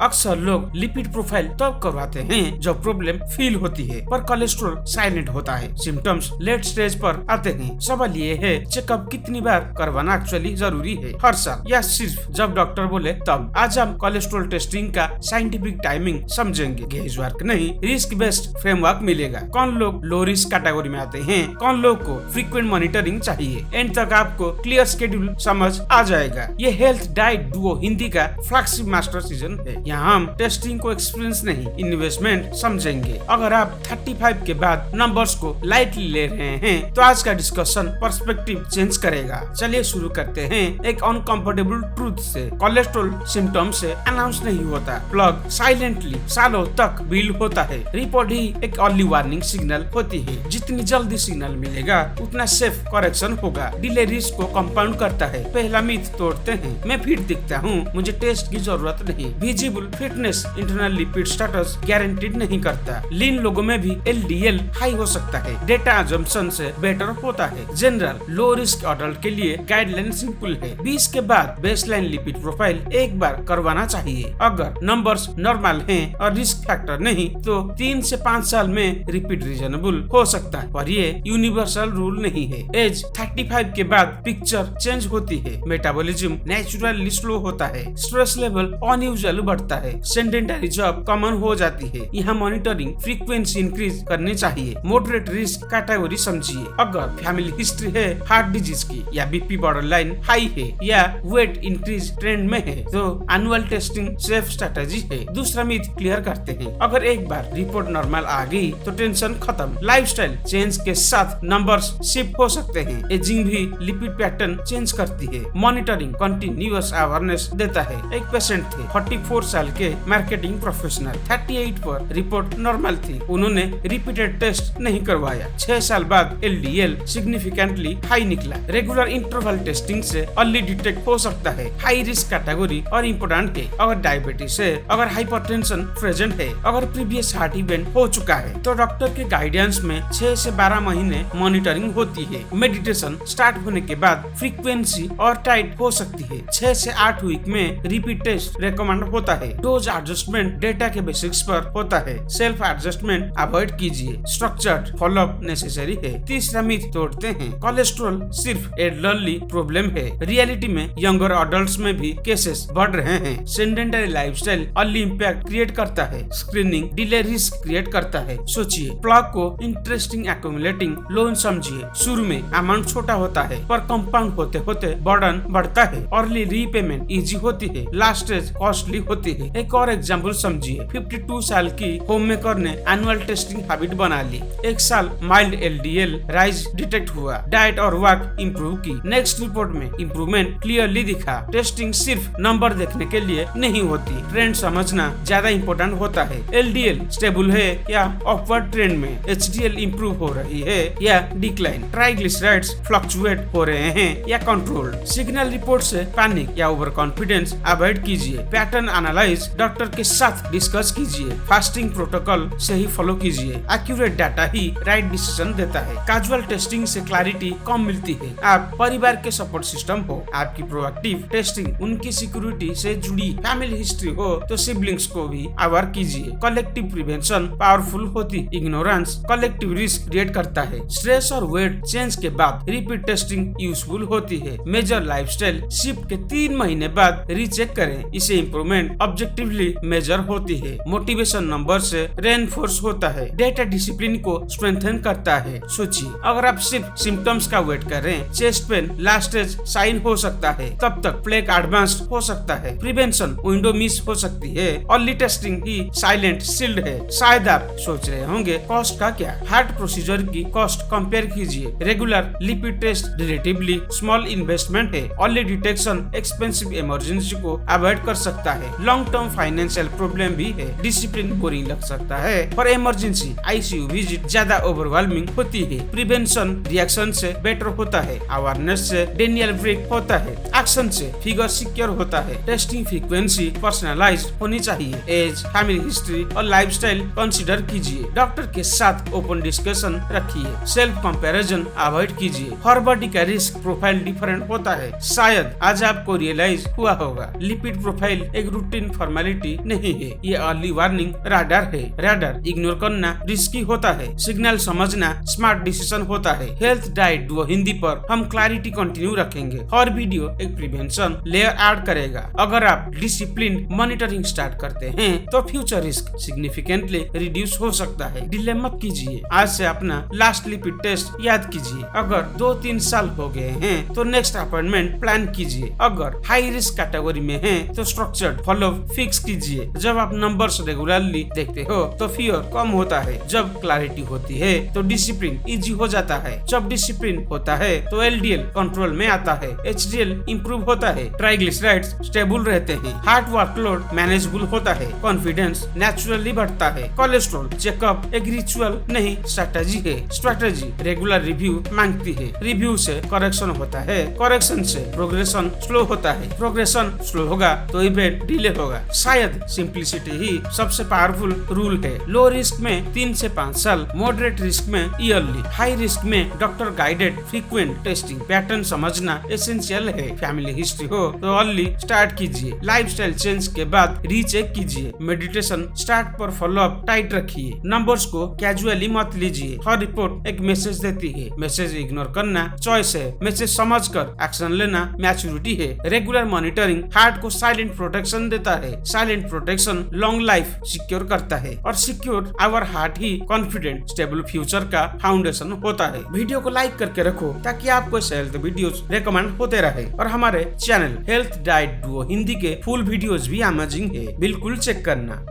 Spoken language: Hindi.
अक्सर लोग लिपिड प्रोफाइल तब करवाते हैं जब प्रॉब्लम फील होती है पर कोलेस्ट्रॉल साइलेंट होता है, सिम्टम्स लेट स्टेज पर आते हैं। सवाल ये है चेकअप कितनी बार करवाना एक्चुअली जरूरी है, हर साल या सिर्फ जब डॉक्टर बोले तब। आज हम कोलेस्ट्रॉल टेस्टिंग का साइंटिफिक टाइमिंग समझेंगे, गेज वर्क नहीं, रिस्क बेस्ड फ्रेमवर्क मिलेगा। कौन लोग लो रिस्क कैटेगरी में आते हैं, कौन लोग को फ्रीक्वेंट मॉनिटरिंग चाहिए, एंड तक आपको क्लियर शेड्यूल समझ आ जाएगा। ये हेल्थ डाइट डुओ हिंदी का फ्लैगशिप मास्टर सीजन है। यहाँ हम टेस्टिंग को एक्सपीरियंस नहीं इन्वेस्टमेंट समझेंगे। अगर आप 35 के बाद नंबर्स को लाइटली ले रहे हैं तो आज का डिस्कशन पर्सपेक्टिव चेंज करेगा। चलिए शुरू करते हैं एक अनकंफर्टेबल ट्रूथ से। कोलेस्ट्रॉल सिम्टम से अनाउंस नहीं होता, प्लग साइलेंटली सालों तक बिल्ड होता है। रिपोर्ट ही एक अर्ली वार्निंग सिग्नल होती है। जितनी जल्दी सिग्नल मिलेगा उतना सेफ करेक्शन होगा। डिले रिस्क को कंपाउंड करता है। पहला मिथ तोड़ते हैं, मैं फिट दिखता हूँ, मुझे टेस्ट की जरूरत नहीं। Visible fitness internal lipid status guaranteed नहीं करता। लीन लोगों में भी LDL हाई हो सकता है। डेटा अजम्पशन से बेटर होता है। जनरल लो रिस्क अडल्ट के लिए गाइडलाइन सिंपल है, 20 के बाद बेसलाइन लिपिड प्रोफाइल एक बार करवाना चाहिए। अगर नंबर्स नॉर्मल हैं और रिस्क फैक्टर नहीं तो 3 से 5 साल में रिपीट रीजनेबल हो सकता है, पर ये यूनिवर्सल रूल नहीं है। एज 35 के बाद पिक्चर चेंज होती है। मेटाबॉलिज्म नेचुरली स्लो होता है, स्ट्रेस लेवल अनयूजुअल बढ़ता है, सेडेंटरी जॉब कॉमन हो जाती है। यहाँ मॉनिटरिंग फ्रीक्वेंसी इंक्रीज करनी चाहिए। मॉडरेट रिस्क कैटेगरी समझिए। अगर फैमिली हिस्ट्री है हार्ट डिजीज की, या BP बॉर्डरलाइन हाई है, या वेट इंक्रीज ट्रेंड में है तो एनुअल टेस्टिंग सेफ स्ट्रेटेजी है। दूसरा मिथ क्लियर करते हैं, अगर एक बार रिपोर्ट नॉर्मल आ गई तो टेंशन खत्म। लाइफस्टाइल चेंज के साथ नंबर्स शिफ्ट हो सकते हैं। एजिंग भी लिपिड पैटर्न चेंज करती है। मॉनिटरिंग कंटिन्यूअस अवेयरनेस देता है। एक पेशेंट थे 44 साल के मार्केटिंग प्रोफेशनल, 38 पर रिपोर्ट नॉर्मल थी। उन्होंने रिपीटेड टेस्ट नहीं करवाया। 6 साल बाद LDL सिग्निफिकेंटली हाई निकला। रेगुलर इंटरवल टेस्टिंग से अर्ली डिटेक्ट हो सकता है। हाई रिस्क कैटेगरी और इम्पोर्टेंट है। अगर डायबिटीज है, अगर हाइपरटेंशन प्रेजेंट है, अगर प्रीवियस हार्ट इवेंट हो चुका है तो डॉक्टर के गाइडेंस में 6 से 12 महीने मॉनिटरिंग होती है। मेडिटेशन स्टार्ट होने के बाद फ्रीक्वेंसी और टाइट हो सकती है। 6 से 8 वीक में रिपीट टेस्ट रेकमेंड होता है। डोज एडजस्टमेंट डेटा के बेसिक्स पर होता है। सेल्फ एडजस्टमेंट अवॉइड कीजिए। स्ट्रक्चर्ड फॉलोअप नेसेसरी है। तीसरा मिथ तोड़ते हैं, कोलेस्ट्रॉल सिर्फ एल्डरली प्रॉब्लम है। रियलिटी में यंगर एडल्ट्स में भी केसेस बढ़ रहे हैं। Sedentary lifestyle early impact create करता है। स्क्रीनिंग डिले रिस्क क्रिएट करता है। सोचिए, प्लग को इंटरेस्टिंग एक्यूमुलेटिंग लोन समझिए। शुरू में अमाउंट छोटा होता है पर कंपाउंड होते होते बर्डन बढ़ता है। अर्ली रीपेमेंट इजी होती है, लास्ट स्टेज कॉस्टली होती है। एक और एग्जांपल समझिए, 52 साल की होममेकर ने एनुअल टेस्टिंग हैबिट बना ली। 1 साल माइल्ड LDL राइज डिटेक्ट हुआ, डाइट और वर्क इंप्रूव की। नेक्स्ट रिपोर्ट में इंप्रूवमेंट क्लियरली दिखा। टेस्टिंग सिर्फ नंबर देखने के लिए नहीं होती, ट्रेंड समझना ज्यादा इंपॉर्टेंट होता है। LDL स्टेबल है या अपवर्ड ट्रेंड में, HDL इंप्रूव हो रही है या डिक्लाइन, ट्राइग्लिसराइड्स फ्लक्चुएट हो रहे हैं या कंट्रोल्ड। सिग्नल रिपोर्ट से पैनिक या ओवर कॉन्फिडेंस अवॉइड कीजिए। पैटर्न एनालाइज डॉक्टर के साथ डिस्कस कीजिए। फास्टिंग प्रोटोकॉल से ही फॉलो कीजिए। एक्यूरेट डाटा ही राइट डिसीजन देता है। कैजुअल टेस्टिंग से क्लैरिटी कम मिलती है। आप परिवार के सपोर्ट सिस्टम हो, आपकी प्रोएक्टिव टेस्टिंग उनकी सिक्योरिटी से जुड़ी फैमिली हिस्ट्री हो तो सिबलिंग्स को भी अवेयर कीजिए। कलेक्टिव प्रिवेंशन पावरफुल होती, इग्नोरेंस कलेक्टिव रिस्क क्रिएट करता है। स्ट्रेस और वेट चेंज के बाद रिपीट टेस्टिंग यूजफुल होती है। मेजर लाइफस्टाइल शिफ्ट के 3 महीने बाद रीचेक करें, इसे इम्प्रूवमेंट ऑब्जेक्टिवली मेजर होती है। मोटिवेशन नंबर से रेनफोर्स होता है। डेटा डिसिप्लिन को स्ट्रेंथन करता है। सोचिए, अगर आप सिर्फ सिम्टम्स का वेट कर रहे हैं, chest pain last stage sign हो सकता है, तब तक प्लेग एडवांस्ड हो सकता है, प्रिवेंशन विंडो मिस हो सकती है। अर्ली टेस्टिंग ही साइलेंट शील्ड है। शायद आप सोच रहे होंगे कॉस्ट का क्या? हार्ट प्रोसीजर की कॉस्ट कंपेयर कीजिए। Regular lipid test relatively small investment है। अर्ली डिटेक्शन एक्सपेंसिव इमरजेंसी को अवॉइड कर सकता है। लॉन्ग टर्म फाइनेंशियल प्रॉब्लम भी है। डिसिप्लिन बोरिंग लग सकता है पर इमरजेंसी ICU विजिट ज्यादा ओवरवेलमिंग होती है। प्रिवेंशन रिएक्शन से बेटर होता है। अवेयरनेस से डेनियल ब्रेक होता है। एक्शन से फिगर सिक्योर होता है। टेस्टिंग फ्रीक्वेंसी पर्सनलाइज्ड होनी चाहिए। एज, फैमिली हिस्ट्री और लाइफस्टाइल कंसीडर कीजिए। डॉक्टर के साथ ओपन डिस्कशन रखिए। सेल्फ कंपैरिजन अवॉइड कीजिए। हर बॉडी का रिस्क प्रोफाइल डिफरेंट होता है। शायद आज आपको रियलाइज हुआ होगा लिपिड प्रोफाइल एक रूटीन बोरिंग फॉर्मेलिटी नहीं है, ये अर्ली वार्निंग राडार है। राडार इग्नोर करना रिस्की होता है, सिग्नल समझना स्मार्ट डिसीजन होता है। हेल्थ डाइट डुओ हिंदी पर हम क्लैरिटी कंटिन्यू रखेंगे। हर वीडियो एक प्रिवेंशन लेयर ऐड करेगा। अगर आप डिसिप्लिन मॉनिटरिंग स्टार्ट करते हैं तो फ्यूचर रिस्क सिग्निफिकेंटली रिड्यूस हो सकता है। डिले मत कीजिए, आज से अपना लास्ट लिपिड टेस्ट याद कीजिए। अगर 2-3 साल हो गए हैं तो नेक्स्ट अपॉइंटमेंट प्लान कीजिए। अगर हाई रिस्क कैटेगरी में हैं तो स्ट्रक्चर्ड फॉलो फिक्स कीजिए। जब आप नंबर्स रेगुलरली देखते हो तो फियर कम होता है। जब क्लैरिटी होती है तो डिसिप्लिन इजी हो जाता है। जब डिसिप्लिन होता है तो एलडीएल कंट्रोल में आता है, एचडीएल इंप्रूव होता है, ट्राइग्लिसराइड्स स्टेबल रहते हैं, हार्ट वर्कलोड मैनेजेबल होता है, कॉन्फिडेंस नेचुरली बढ़ता है। कोलेस्ट्रॉल चेकअप एक रिचुअल नहीं स्ट्रेटेजी है। स्ट्रेटेजी रेगुलर रिव्यू मांगती है, रिव्यू से करेक्शन होता है, करेक्शन से प्रोग्रेशन स्लो होता है, प्रोग्रेशन स्लो होगा तो इवेंट डिले होगा। शायद सिंप्लिसिटी ही सबसे पावरफुल रूल है। लो रिस्क में 3 से 5 साल, मॉडरेट रिस्क में ईयरली, हाई रिस्क में doctor guided frequent testing. Pattern समझना एसेंशियल है। फैमिली हिस्ट्री हो तो अर्ली स्टार्ट कीजिए, लाइफस्टाइल चेंज के बाद रीचेक कीजिए, मेडिटेशन स्टार्ट पर फॉलो अप टाइट रखिए, नंबर्स को कैजुअली मत लीजिए। हर रिपोर्ट एक मैसेज देती है, मैसेज इग्नोर करना चॉइस है, मैसेज समझकर एक्शन लेना मैच्योरिटी है। रेगुलर मॉनिटरिंग हार्ट को साइलेंट प्रोटेक्शन देता है, silent protection long life secure करता है और सिक्योर आवर हार्ट ही कॉन्फिडेंट स्टेबल फ्यूचर का फाउंडेशन होता है। वीडियो को लाइक करके रखो ताकि आपको हेल्थ वीडियोस रेकमेंड होते रहे और हमारे channel health diet Duo Hindi के फुल वीडियोस भी अमेजिंग है, बिल्कुल चेक करना।